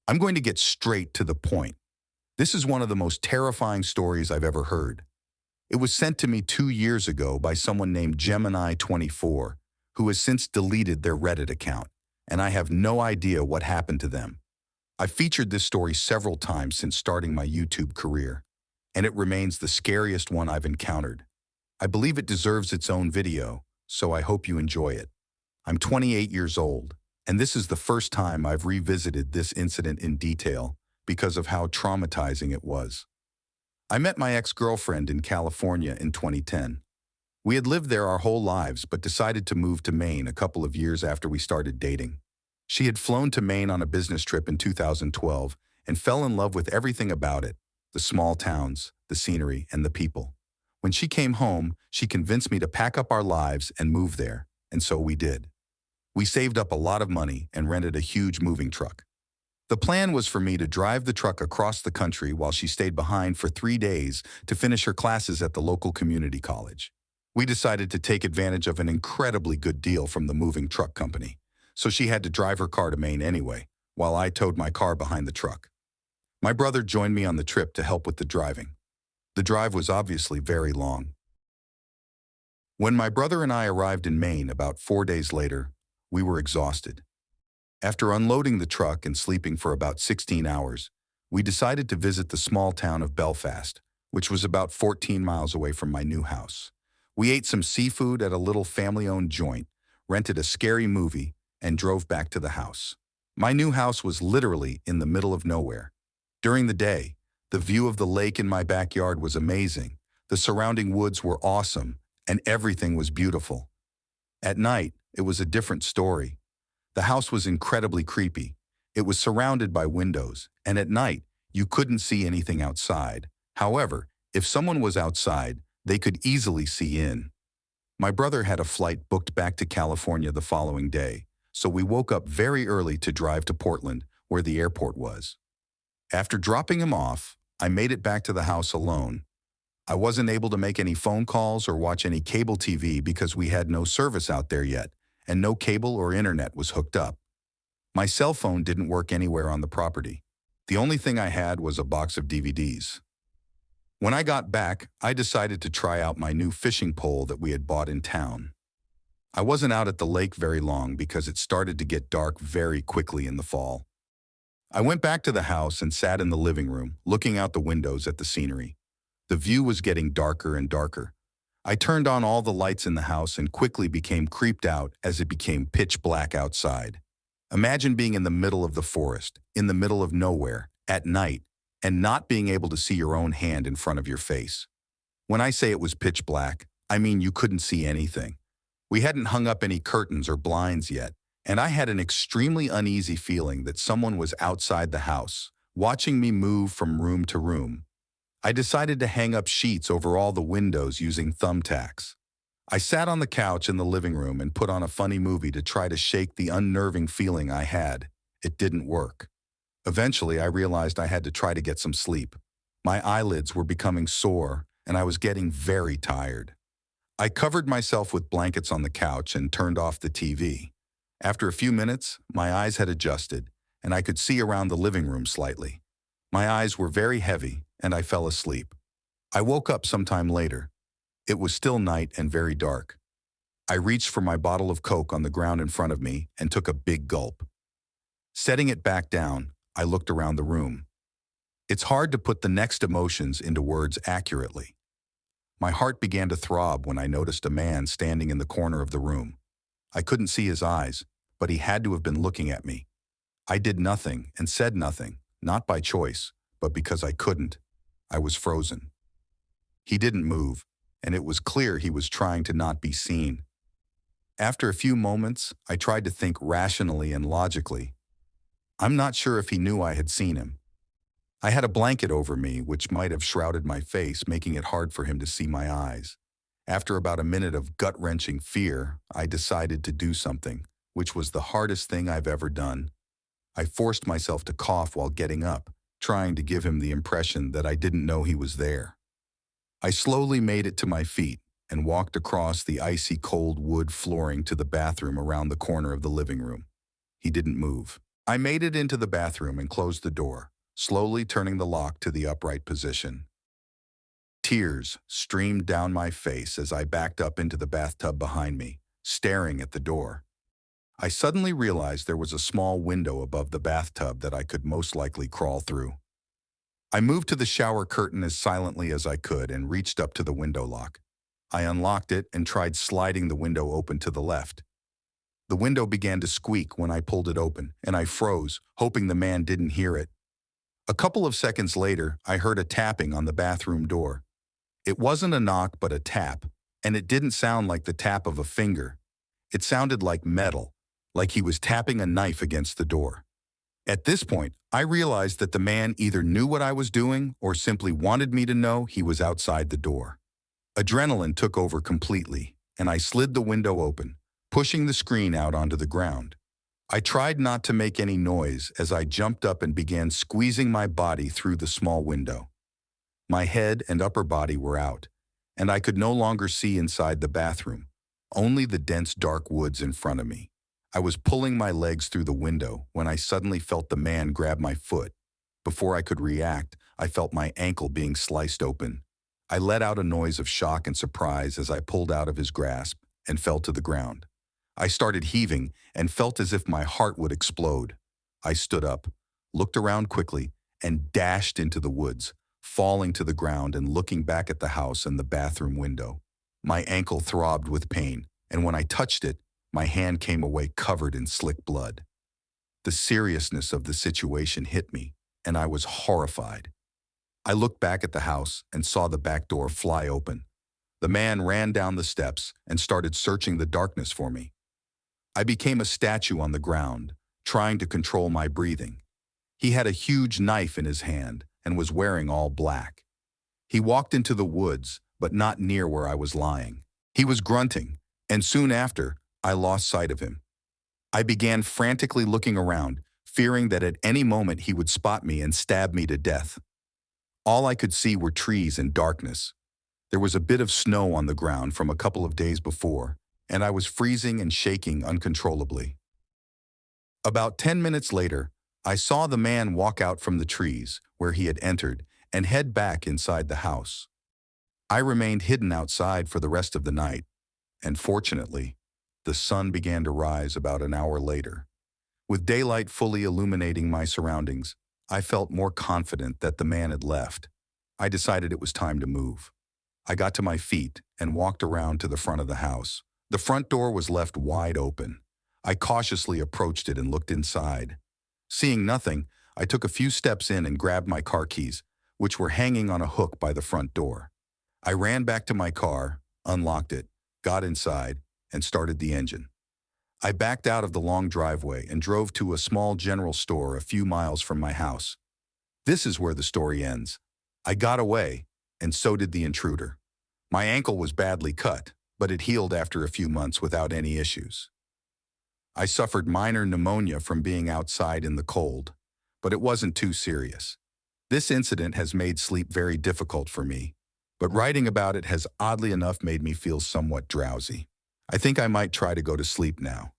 I'm going to get straight to the point. This is one of the most terrifying stories I've ever heard. It was sent to me 2 years ago by someone named Gemini24, who has since deleted their Reddit account, and I have no idea what happened to them. I've featured this story several times since starting my YouTube career, and it remains the scariest one I've encountered. I believe it deserves its own video, so I hope you enjoy it. I'm 28 years old, and this is the first time I've revisited this incident in detail because of how traumatizing it was. I met my ex-girlfriend in California in 2010. We had lived there our whole lives but decided to move to Maine a couple of years after we started dating. She had flown to Maine on a business trip in 2012 and fell in love with everything about it, the small towns, the scenery, and the people. When she came home, she convinced me to pack up our lives and move there, and so we did. We saved up a lot of money and rented a huge moving truck. The plan was for me to drive the truck across the country while she stayed behind for 3 days to finish her classes at the local community college. We decided to take advantage of an incredibly good deal from the moving truck company, so she had to drive her car to Maine anyway, while I towed my car behind the truck. My brother joined me on the trip to help with the driving. The drive was obviously very long. When my brother and I arrived in Maine about 4 days later, we were exhausted. After unloading the truck and sleeping for about 16 hours, we decided to visit the small town of Belfast, which was about 14 miles away from my new house. We ate some seafood at a little family-owned joint, rented a scary movie, and drove back to the house. My new house was literally in the middle of nowhere. During the day, the view of the lake in my backyard was amazing, the surrounding woods were awesome, and everything was beautiful. At night, it was a different story. The house was incredibly creepy. It was surrounded by windows, and at night, you couldn't see anything outside. However, if someone was outside, they could easily see in. My brother had a flight booked back to California the following day, so we woke up very early to drive to Portland, where the airport was. After dropping him off, I made it back to the house alone. I wasn't able to make any phone calls or watch any cable TV because we had no service out there yet, and no cable or internet was hooked up. My cell phone didn't work anywhere on the property. The only thing I had was a box of DVDs. When I got back, I decided to try out my new fishing pole that we had bought in town. I wasn't out at the lake very long because it started to get dark very quickly in the fall. I went back to the house and sat in the living room, looking out the windows at the scenery. The view was getting darker and darker. I turned on all the lights in the house and quickly became creeped out as it became pitch black outside. Imagine being in the middle of the forest, in the middle of nowhere, at night, and not being able to see your own hand in front of your face. When I say it was pitch black, I mean you couldn't see anything. We hadn't hung up any curtains or blinds yet, and I had an extremely uneasy feeling that someone was outside the house, watching me move from room to room. I decided to hang up sheets over all the windows using thumbtacks. I sat on the couch in the living room and put on a funny movie to try to shake the unnerving feeling I had. It didn't work. Eventually, I realized I had to try to get some sleep. My eyelids were becoming sore, and I was getting very tired. I covered myself with blankets on the couch and turned off the TV. After a few minutes, my eyes had adjusted, and I could see around the living room slightly. My eyes were very heavy, and I fell asleep. I woke up sometime later. It was still night and very dark. I reached for my bottle of Coke on the ground in front of me and took a big gulp. Setting it back down, I looked around the room. It's hard to put the next emotions into words accurately. My heart began to throb when I noticed a man standing in the corner of the room. I couldn't see his eyes, but he had to have been looking at me. I did nothing and said nothing, not by choice, but because I couldn't. I was frozen. He didn't move, and it was clear he was trying to not be seen. After a few moments, I tried to think rationally and logically. I'm not sure if he knew I had seen him. I had a blanket over me, which might have shrouded my face, making it hard for him to see my eyes. After about a minute of gut-wrenching fear, I decided to do something, which was the hardest thing I've ever done. I forced myself to cough while getting up, trying to give him the impression that I didn't know he was there. I slowly made it to my feet and walked across the icy cold wood flooring to the bathroom around the corner of the living room. He didn't move. I made it into the bathroom and closed the door, slowly turning the lock to the upright position. Tears streamed down my face as I backed up into the bathtub behind me, staring at the door. I suddenly realized there was a small window above the bathtub that I could most likely crawl through. I moved to the shower curtain as silently as I could and reached up to the window lock. I unlocked it and tried sliding the window open to the left. The window began to squeak when I pulled it open, and I froze, hoping the man didn't hear it. A couple of seconds later, I heard a tapping on the bathroom door. It wasn't a knock but a tap, and it didn't sound like the tap of a finger. It sounded like metal, like he was tapping a knife against the door. At this point, I realized that the man either knew what I was doing or simply wanted me to know he was outside the door. Adrenaline took over completely, and I slid the window open, pushing the screen out onto the ground. I tried not to make any noise as I jumped up and began squeezing my body through the small window. My head and upper body were out, and I could no longer see inside the bathroom, only the dense dark woods in front of me. I was pulling my legs through the window when I suddenly felt the man grab my foot. Before I could react, I felt my ankle being sliced open. I let out a noise of shock and surprise as I pulled out of his grasp and fell to the ground. I started heaving and felt as if my heart would explode. I stood up, looked around quickly, and dashed into the woods, falling to the ground and looking back at the house and the bathroom window. My ankle throbbed with pain, and when I touched it, my hand came away covered in slick blood. The seriousness of the situation hit me, and I was horrified. I looked back at the house and saw the back door fly open. The man ran down the steps and started searching the darkness for me. I became a statue on the ground, trying to control my breathing. He had a huge knife in his hand and was wearing all black. He walked into the woods, but not near where I was lying. He was grunting, and soon after, I lost sight of him. I began frantically looking around, fearing that at any moment he would spot me and stab me to death. All I could see were trees and darkness. There was a bit of snow on the ground from a couple of days before, and I was freezing and shaking uncontrollably. About 10 minutes later, I saw the man walk out from the trees where he had entered and head back inside the house. I remained hidden outside for the rest of the night, and fortunately, the sun began to rise about an hour later. With daylight fully illuminating my surroundings, I felt more confident that the man had left. I decided it was time to move. I got to my feet and walked around to the front of the house. The front door was left wide open. I cautiously approached it and looked inside. Seeing nothing, I took a few steps in and grabbed my car keys, which were hanging on a hook by the front door. I ran back to my car, unlocked it, got inside, and started the engine. I backed out of the long driveway and drove to a small general store a few miles from my house. This is where the story ends. I got away, and so did the intruder. My ankle was badly cut, but it healed after a few months without any issues. I suffered minor pneumonia from being outside in the cold, but it wasn't too serious. This incident has made sleep very difficult for me, but writing about it has oddly enough made me feel somewhat drowsy. I think I might try to go to sleep now.